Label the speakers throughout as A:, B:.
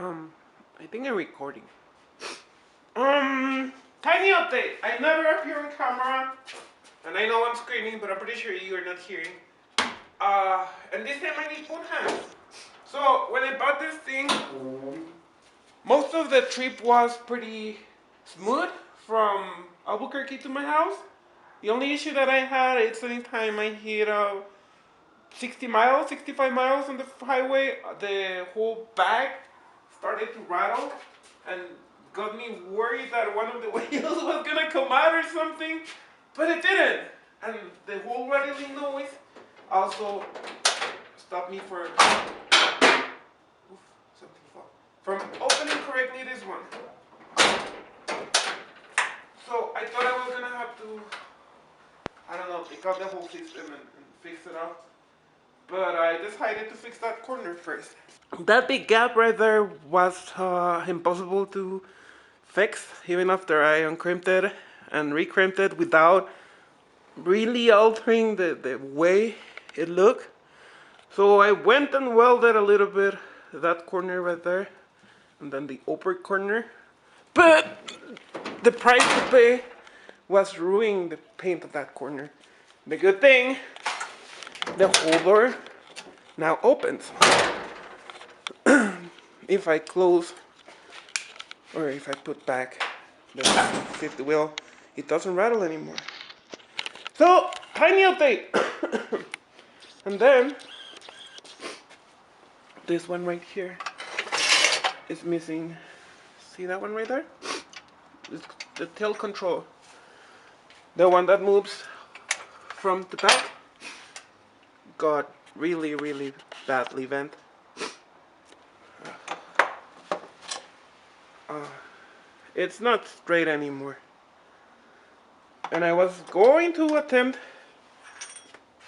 A: I think I'm recording. Tiny update. I never appear on camera, and I know I'm screaming, but I'm pretty sure you are not hearing. And this time I need both hands. So when I bought this thing, most of the trip was pretty smooth from Albuquerque to my house. The only issue that I had is anytime I hit 60 miles, 65 miles on the highway, the whole bag started to rattle and got me worried that one of the wheels was gonna come out or something, but it didn't. And the whole rattling noise also stopped me from opening correctly this one. So I thought I was gonna have to, I don't know, take out the whole system and fix it up. But I decided to fix that corner first. That big gap right there was impossible to fix, even after I uncramped it and recramped it without really altering the way it looked. So I went and welded a little bit that corner right there, and then the upper corner. But the price to pay was ruining the paint of that corner. The good thing, the holder now opens. If I close, or if I put back the fifth wheel, it doesn't rattle anymore. So, tiny update. And then, this one right here is missing. See that one right there? It's the tail control. The one that moves from the back got really badly bent. It's not straight anymore. And I was going to attempt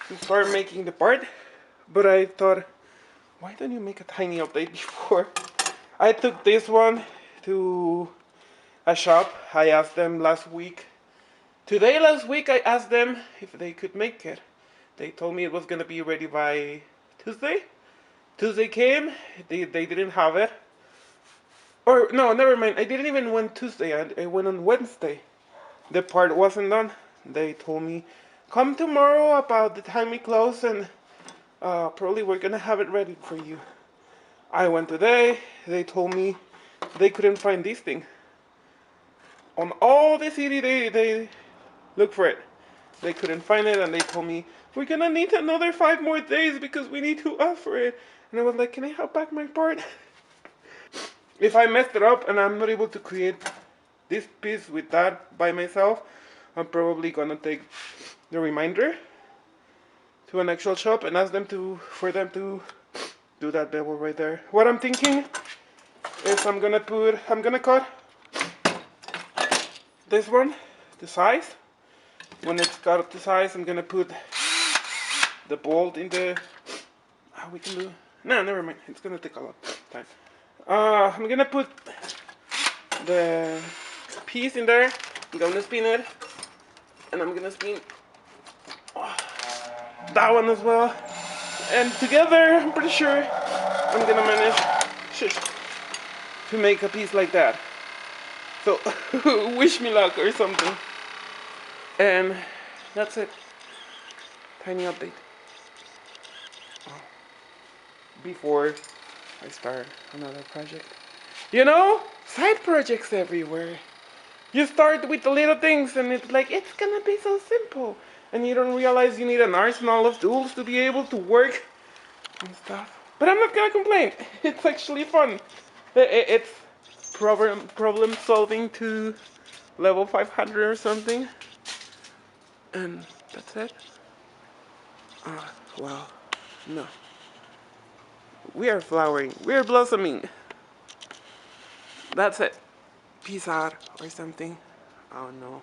A: to start making the part, but I thought, why don't you make a tiny update before? I took this one to a shop. I asked them last week. Last week, I asked them if they could make it. They told me it was gonna be ready by Tuesday. Tuesday came, they didn't have it. Or, no, never mind, I didn't even went Tuesday, I went on Wednesday. The part wasn't done. They told me, come tomorrow about the time we close and probably we're gonna have it ready for you. I went today, they told me they couldn't find this thing. On all the city, they looked for it. They couldn't find it, and they told me, we're gonna need another 5 more days because we need to ask for it. And I was like, can I have back my part? If I messed it up and I'm not able to create this piece with that by myself, I'm probably gonna take the remainder to an actual shop and ask them for them to do that bevel right there. What I'm thinking is I'm gonna cut this one, the size. When it's got the size, I'm gonna put the bolt in the. We can do. No, never mind. It's gonna take a lot of time. I'm gonna put the piece in there. I'm gonna spin it, and I'm gonna spin that one as well. And together, I'm pretty sure I'm gonna manage to make a piece like that. So wish me luck or something. And that's it. Tiny update. Before I start another project. You know, side projects everywhere. You start with the little things and it's like, it's gonna be so simple. And you don't realize you need an arsenal of tools to be able to work and stuff. But I'm not gonna complain. It's actually fun. It's problem solving to level 500 or something. And that's it. Well, no. We are flowering. We are blossoming. That's it. Peace out or something. Oh no.